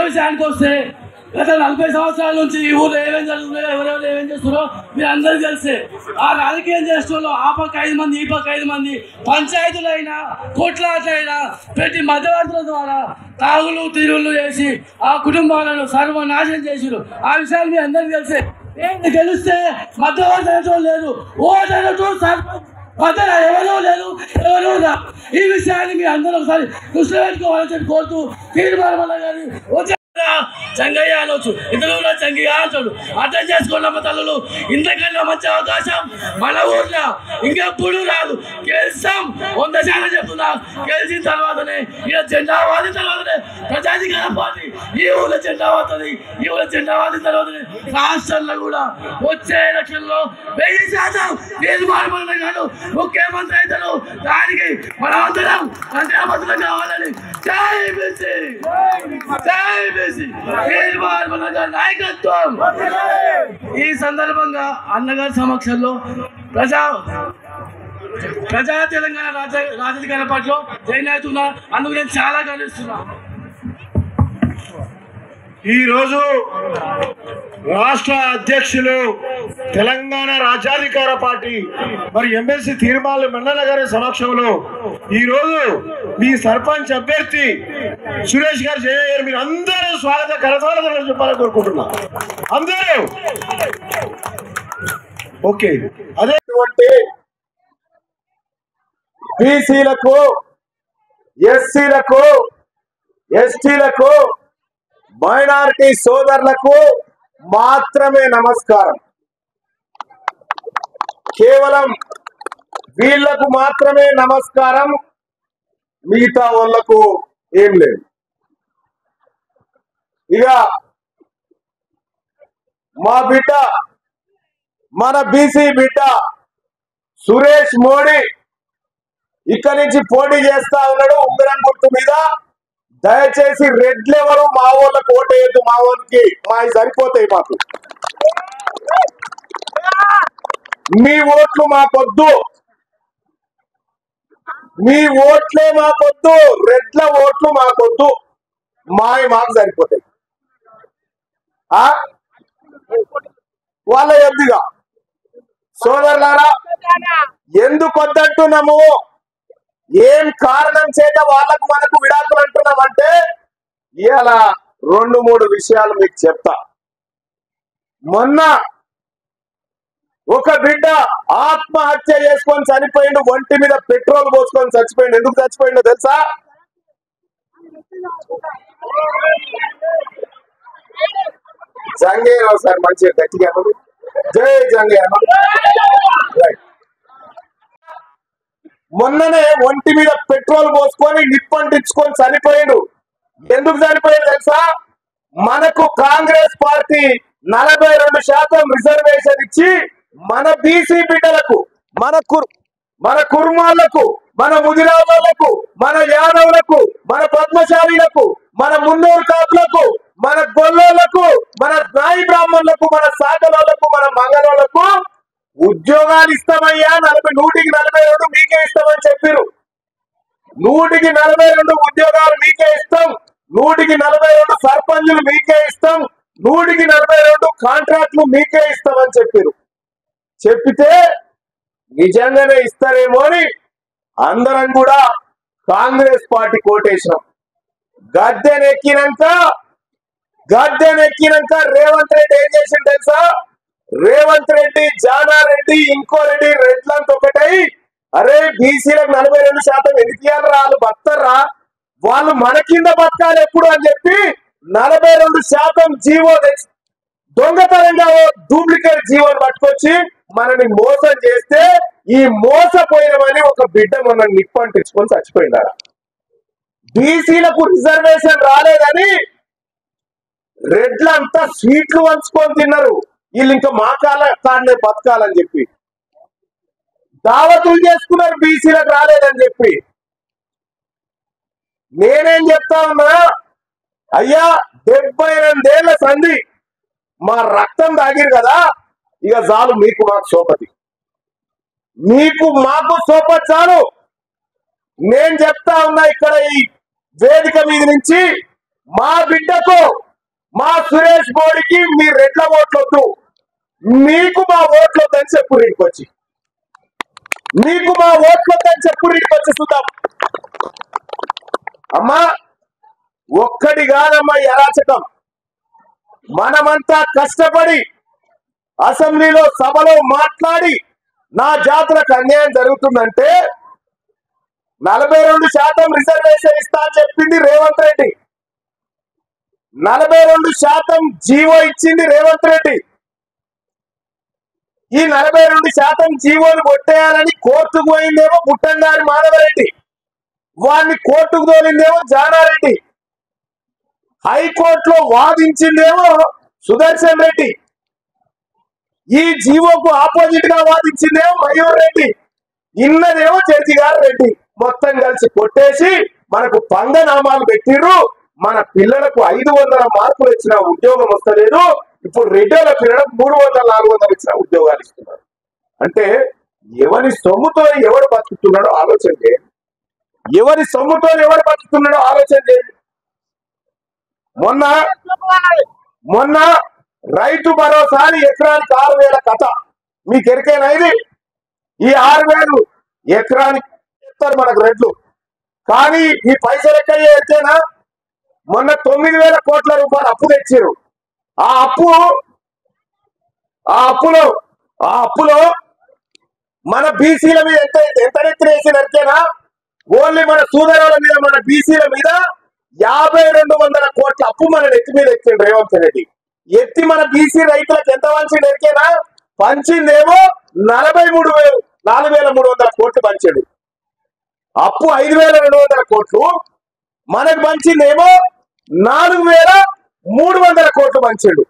విషయానికి వస్తే గత 40 సంవత్సరాల నుంచి ఈ ఊళ్ళో ఏమేం జరుగుతుందో ఎవరెవరు ఏమేం చేస్తున్నారో మీరు అందరికీ తెలిసే. ఆ రాజకీయం చేస్తున్న ఆ పక్క 5 మంది ఈ పక్క 5 మంది పంచాయతీలైనా కొట్లాట్లైనా ప్రతి మధ్యవర్తుల ద్వారా తాగులు తీరులు చేసి ఆ కుటుంబాలను సర్వనాశనం చేసిరు. ఆ విషయాలు మీ అందరికీ తెలిసే. గెలిస్తే మధ్యవర్తులతో లేదు, ఓటర్లతో మధ్యన ఎవరూ లేదు, ఎవరూ రా. ఈ విషయాన్ని మీ అందరూ ఒకసారి దృష్టిలో పెట్టుకోవాలని చెప్పి కోరుతూ తీర్మానం గారి చంగయ్య అనొచ్చు, ఇతరులు కూడా చంగయ్య అంటాడు. అర్థం చేసుకోండి తల్లులు, ఇంతకన్నా మంచి అవకాశం మన ఊర్లో ఇంకెప్పుడు రాదు. గెలిస్తాం 100% చెప్తున్నా. గెలిచిన తర్వాతనే ఇక జెండా వాదిన తర్వాతనే ప్రజాధికార పార్టీ ఈ ఊళ్ళో జెండా వాడుతుంది. ఈ ఊళ్ళో జెండా వాదిన తర్వాతనే రాష్ట్రంలో కూడా వచ్చే ఎలక్షన్లో 1000% తీర్మానం గారు ముఖ్యమంత్రి అవుతారు. దానికి మనమందరం సంఖ్యాబద్ధం కావాలని జై బీసీ, జై బీసీ, నాయకత్వం. ఈ సందర్భంగా అన్నగారి సమక్షంలో ప్రజా తెలంగాణ రాజకీయ పార్టీలో జాయిన్ అవుతున్నా. అందుకు నేను చాలా గర్విస్తున్నా. ఈరోజు రాష్ట్ర అధ్యక్షులు తెలంగాణ రాజ్యాధికార పార్టీ మరి ఎమ్మెల్సీ తీర్మాల మండల గారి సమక్షంలో ఈరోజు మీ సర్పంచ్ అభ్యర్థి సురేష్ గారు జయ మీరు అందరూ స్వాగత కరతాళ చెప్పాలని కోరుకుంటున్నా. అందరూ ఓకే. అదేటువంటి బీసీలకు, ఎస్సీలకు, ఎస్టీలకు, మైనారిటీ సోదరులకు మాత్రమే నమస్కారం. కేవలం వీళ్లకు మాత్రమే నమస్కారం, మిగతా వాళ్ళకు ఏం లేదు. ఇక మా బిడ్డ, మన బీసీ బిడ్డ సురేష్ మోడీ ఇక్కడి నుంచి పోటీ చేస్తా ఉన్నాడు ఉంగరం గుర్తు మీద. దయచేసి రెడ్లు ఎవరు మా ఊళ్ళకి ఓటేయద్దు. మా ఊరికి మావి సరిపోతాయి. మాకు మీ ఓట్లు మాకొద్దు, మీ ఓట్లే మాకొద్దు, రెడ్ల ఓట్లు మాకొద్దు, మాకు సరిపోతాయి. వాళ్ళ ఎద్దుగా సోదరులారా, ఎందుకు వద్దంటున్నాము, ఏం కారణం చేత వాళ్ళకు మనకు విడాకులు అంటున్నామంటే ఇవాళ 2-3 విషయాలు మీకు చెప్తా. మొన్న ఒక బిడ్డ ఆత్మహత్య చేసుకొని చనిపోయిండు, ఒంటి మీద పెట్రోల్ పోసుకొని చచ్చిపోయిండు. ఎందుకు చచ్చిపోయిండో తెలుసా? జంగేరా సార్, మంచిగా గట్టిగా జై జంగేరా. మొన్ననే ఒంటి మీద పెట్రోల్ పోసుకొని నిప్పంటించుకొని చనిపోయాడు. ఎందుకు చనిపోయాడు తెలుసా? మనకు కాంగ్రెస్ పార్టీ 42% రిజర్వేషన్ ఇచ్చి మన బీసీ బిడ్డలకు, మన కుర్మాలకు, మన ముదిరాజులకు, మన యాదవులకు, మన పద్మశాలీలకు, మన మున్నూరు కాపులకు, మన గొల్లోళ్లకు, మన నాయి బ్రాహ్మణులకు, మన సాగలోళ్లకు, మన మంగళోళ్లకు ఉద్యోగాలు ఇస్తామయ్యా. 100-42 మీకే ఇస్తామని చెప్పారు. 100-42 ఉద్యోగాలు మీకే ఇస్తాం, 100-42 సర్పంచులు మీకే ఇస్తాం, 100-42 కాంట్రాక్ట్లు మీకే ఇస్తామని చెప్పారు. చెప్పితే నిజంగానే ఇస్తారేమో అని అందరం కూడా కాంగ్రెస్ పార్టీ కోటేసినాం. గద్దెనెక్కినాక రేవంత్ రెడ్డి ఏం చేసింది తెలుసా? రేవంత్ రెడ్డి, జానారెడ్డి, ఇంకో రెడ్డి, రెడ్లంతా ఒకటై అరే బీసీలకు 42% ఎందుకు ఇవ్వాలరా, వాళ్ళు బతకరా, వాళ్ళు మన కింద బతకాలి ఎప్పుడు అని చెప్పి 42% జీవో తెచ్చి దొంగతనంగా డూప్లికేట్ జీవోని పట్టుకొచ్చి మనని మోసం చేస్తే ఈ మోసపోయినమని ఒక బిడ్డ మన నిప్పంటించుకొని చచ్చిపోయినారా. బీసీలకు రిజర్వేషన్ రాలేదని రెడ్లంతా స్వీట్లు వంచుకొని తిన్నారు. వీళ్ళు ఇంకా మా కాళ్ళనే బతకాలని చెప్పి దావతులు చేసుకున్నారు. బీసీలకు రాలేదని చెప్పి నేనేం చెప్తా ఉన్నా, అయ్యా 72 ఏళ్ల సంధి మా రక్తం తాగిరు కదా, ఇక చాలు మీకు మాకు సోపతి, మీకు మాకు సోపతి చాలు. నేను చెప్తా ఉన్నా ఇక్కడ ఈ వేదిక మీద నుంచి మా బిడ్డకు మా సురేష్ బోడికి మీ రెడ్ల ఓట్లొద్దు, మీకు మా ఓట్లొద్దని చెప్పు రీడికొచ్చి, మీకు మా ఓట్లొద్దని చెప్పు రీడికొచ్చి చూద్దాం. అమ్మా ఒక్కటి కాదమ్మా ఈ అరాచకం. మనమంతా కష్టపడి అసెంబ్లీలో సభలో మాట్లాడి నా జాతులకు అన్యాయం జరుగుతుందంటే 42% రిజర్వేషన్ ఇస్తా అని చెప్పింది రేవంత్ రెడ్డి. 42% జీవో ఇచ్చింది రేవంత్ రెడ్డి. ఈ 42% జీవోను కొట్టేయాలని కోర్టుకు పోయిందేమో బుట్టంగారి మాధవరెడ్డి, వాడిని కోర్టుకు తోలిందేమో జానారెడ్డి, హైకోర్టులో వాదించిందేమో సుదర్శన్ రెడ్డి, ఈ జీవోకు ఆపోజిట్ గా వాదించిందేమో మయూర్ రెడ్డి, ఇన్నదేమో జడ్జి గారు రెడ్డి. మొత్తం కలిసి కొట్టేసి మనకు పంగనామాలు పెట్టిర్రు. మన పిల్లలకు 500 మార్కులు ఇచ్చిన ఉద్యోగం వస్తలేదు. ఇప్పుడు రెడ్డిల పిల్లలకు 300, 400 ఇచ్చిన ఉద్యోగాలు ఇస్తున్నారు. అంటే ఎవరి సొమ్ముతో ఎవరు బతుకుతున్నాడో ఆలోచన చేయండి. ఎవరి సొమ్ముతో ఎవరు బతుకుతున్నాడో ఆలోచన చేయండి. మొన్న రైతు భరోసాని ఎకరానికి 6,000 కథ మీకు ఎరికైనా? ఇది ఈ 6,000 ఎకరానికి ఇస్తారు మనకు రెడ్లు. కానీ ఈ పైసలు ఎక్కడ ఎత్తేనా? మొన్న 9,000 కోట్ల రూపాయలు అప్పు తెచ్చారు. ఆ అప్పులో మన బీసీల మీద ఎంత ఎత్తున వేసినట్టేనా? ఓన్లీ మన సూదరుల మీద, మన బీసీల మీద 5,200 కోట్ల అప్పు మన నెత్తి మీద ఎత్తిండు రేవంత్ రెడ్డి. ఎత్తి మన బీసీ రైతులకు ఎంత పంచిండు ఎరికేనా? పంచిందేమో 4,300 కోట్లు పంచాడు. అప్పు 5,200 కోట్లు, మనకు పంచిందేమో 4,300 కోట్లు పంచాడు.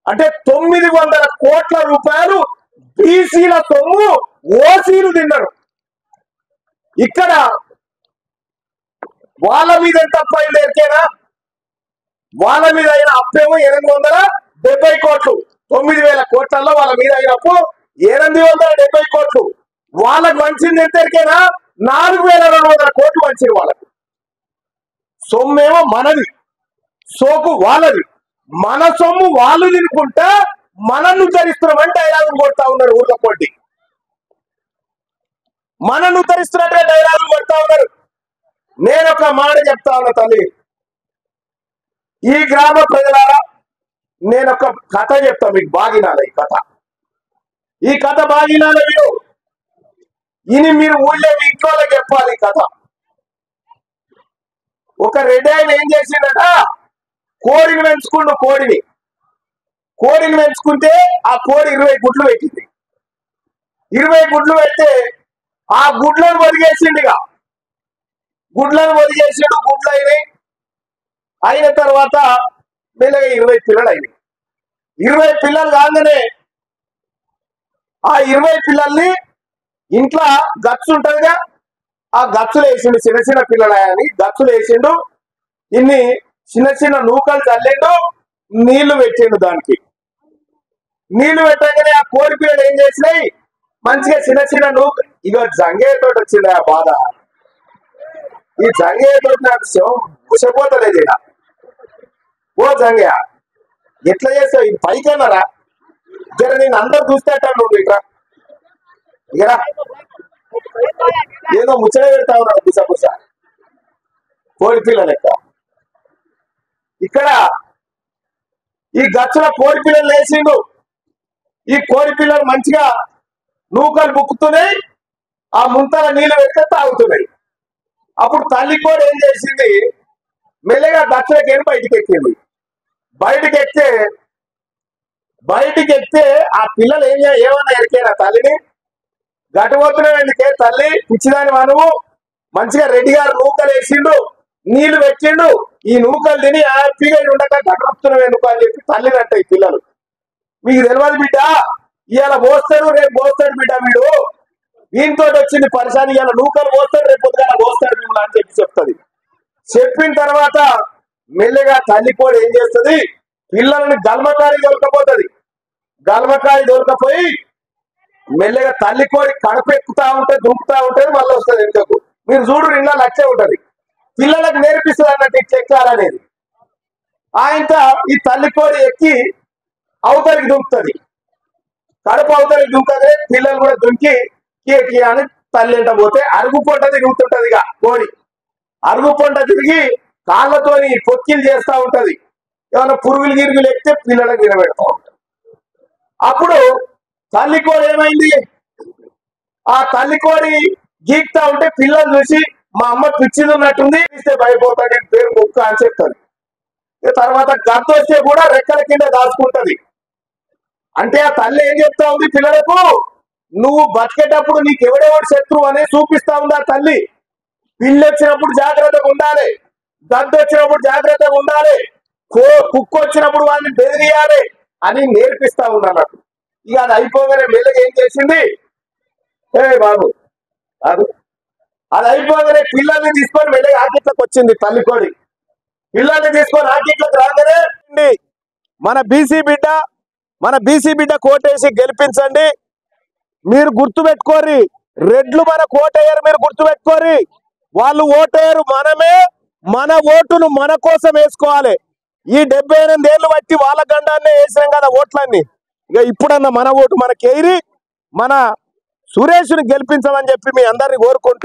అంటే 900 కోట్ల రూపాయలు బీసీల సొమ్ము ఓసీలు తిన్నారు. ఇక్కడ వాళ్ళ మీద ఎంత అప్పు అయింది ఎరికేనా? వాళ్ళ మీద అయిన అప్పేమో 870 కోట్లు. 9,000 కోట్లలో వాళ్ళ మీద అయిన అప్పు 870 కోట్లు. వాళ్ళకు పంచింది ఎంత ఎరికేనా? 4,200 కోట్లు పంచింది వాళ్ళకు. సొమ్మేమో మనది, సోకు వాళ్ళది. మన సొమ్ము వాళ్ళు తినుకుంటా మనను ఉద్ధరిస్తున్నామని డైలాగులు కొడతా ఉన్నారు ఊర్లో కొట్టి. మనను ఉద్ధరిస్తున్నట్టే డైలాగులు కొడతా ఉన్నారు. నేను ఒక మాట చెప్తా ఉన్నా తల్లి, ఈ గ్రామ ప్రజలారా, నేను ఒక కథ చెప్తా మీకు, బాగినాల ఈ కథ బాగినాల మీరు ఇని మీరు ఊళ్ళో మీ ఇంట్లో చెప్పాలి ఈ కథ. ఒక రెడ్డి ఆయన ఏం చేసిండట, కోడిని పెంచుకుండు. కోడిని పెంచుకుంటే ఆ కోడి 20 గుడ్లు పెట్టింది. 20 గుడ్లు పెడితే ఆ గుడ్లను ఒదిగేసిండు. గుడ్లను ఒదిగేసిండు. గుడ్లు అయిన తర్వాత మెల్లగా 20 పిల్లలు అయినాయి. 20 పిల్లలు కాగానే ఆ 20 పిల్లల్ని ఇంట్లో గచ్చు ఉంటుందిగా, ఆ గచ్చులు వేసిండు. చిన్న చిన్న పిల్లలని గచ్చులు వేసిండు. ఇన్ని చిన్న చిన్న నూకలు చల్లిండు, నీళ్లు పెట్టిండు. దానికి నీళ్లు పెట్టగానే ఆ కోడి పిల్లలు ఏం చేసినాయి, మంచిగా చిన్న చిన్న నూక. ఇక జంగేతోటి వచ్చింది ఆ బాధ. ఈ జంగేతోటి నాకు శవం ముసపోతలేదు. ఇలా ఓ జంగయ్య ఎట్లా చేస్తావు, ఇది పైకన్నారా? జర నేను అందరు చూస్తేట నువ్వు ఇట్లా ఇకరా ఏదో ముచ్చట పెడతా ఉన్నాడు పుస కోడి పిల్లలు లెక్క. ఇక్కడ ఈ గచ్చుల కోడి పిల్లలు వేసిండు. ఈ కోడి పిల్లలు మంచిగా నూకలు బుక్కుతున్నాయి, ఆ ముంతల నీళ్ళు పెడితే తాగుతున్నాయి. అప్పుడు తల్లి కోడి ఏం చేసింది, మెల్లగా గచ్చులకి బయటికి ఎక్కింది. బయటికి ఎక్కితే ఆ పిల్లలు ఏమన్నా ఎరికేనా తల్లిని? గట్టుపోతున్నావు ఎందుకే తల్లి, పిచ్చిదాని మనము మంచిగా రెడ్డి గారు నూకలు వేసిండు, నీళ్లు పెట్టిండు, ఈ నూకలు తిని హ్యాపీగా ఉండక గట్టుతున్నావు ఎందుకు అని చెప్పి తల్లిని అంటాయి పిల్లలు. మీకు తెలియదు బిడ్డ, ఇవాళ పోస్తాడు రేపు పోస్తాడు బిడ్డ, వీడు వీనితో వచ్చింది పరిశాని, ఇవాళ నూకలు పోస్తాడు రేపు పొద్దుగా పోస్తాడు మిమ్మల్ని అని చెప్పి చెప్తుంది. చెప్పిన తర్వాత మెల్లగా తల్లి కూడా ఏం చేస్తుంది, పిల్లల్ని గల్మకారి దొరకపోతుంది. గల్మకారి దొరకపోయి మెల్లగా తల్లి కోడి కడపెక్కుతా ఉంటే దుంకుతా ఉంటుంది, మళ్ళీ వస్తుంది ఎందుకు. మీరు చూడు, ఇంకా లక్ష్యం ఉంటది. పిల్లలకు నేర్పిస్తుంది అన్నట్టు ఇట్లా ఎక్కాలనేది. ఆయన ఈ తల్లి కోడి ఎక్కి అవతలికి దుంకుతుంది. కడుపు అవతలికి దుంకదే పిల్లలు కూడా దుంకి కి అని తల్లి ఎంట పోతే అరుగు పొంట తిరుగుతుంటది. ఇక కోడి అరుగు పొంట తిరిగి కాళ్ళతోని పొక్కిలు చేస్తూ ఉంటది. ఏమైనా పురుగులు గిరుగులు ఎక్కితే పిల్లలకు నిలబెడతా ఉంటది. అప్పుడు తల్లి కోడి ఏమైంది, ఆ తల్లి కోడి గీక్తా ఉంటే పిల్లలు చూసి మా అమ్మ పిచ్చిది ఉన్నట్టుంది, ఇస్తే భయపోతాడు, పేరు కుక్క అని చెప్తారు. తర్వాత గద్ద వస్తే కూడా రెక్కల కింద దాచుకుంటది. అంటే ఆ తల్లి ఏం చెప్తా ఉంది పిల్లలకు, నువ్వు బతికేటప్పుడు నీకు ఎవడెవడు శత్రువు అనేది చూపిస్తా ఉంది ఆ తల్లి. పిల్లి వచ్చినప్పుడు జాగ్రత్తగా ఉండాలి, గద్ద వచ్చినప్పుడు జాగ్రత్తగా ఉండాలి, కుక్క వచ్చినప్పుడు వాళ్ళని బెదిరియాలి అని నేర్పిస్తా ఉంది అన్నట్టు. ఇక అది అయిపోగానే మెల్లగా ఏం చేసింది, బాబు అది అయిపోగానే పిల్లల్ని తీసుకొని మెల్లగా ఆకిట్లకు వచ్చింది తల్లి కోడి. పిల్లల్ని తీసుకొని ఆకిట్లకు రాగానే మన బీసీ బిడ్డ కోటేసి గెలిపించండి. మీరు గుర్తుపెట్టుకోరి, రెడ్లు మన కోటయ్యారు, మీరు గుర్తుపెట్టుకోరి. వాళ్ళు ఓటేయరు, మనమే మన ఓటును మన కోసం వేసుకోవాలి. ఈ 78 ఏళ్ళు బట్టి వాళ్ళ గండాన్నే వేసినాం కదా ఓట్లన్నీ. ఇక ఇప్పుడన్నా మన ఓటు మనకి ఎయిరి మన సురేష్ని గెలిపించమని చెప్పి మీ అందరిని కోరుకుంటూ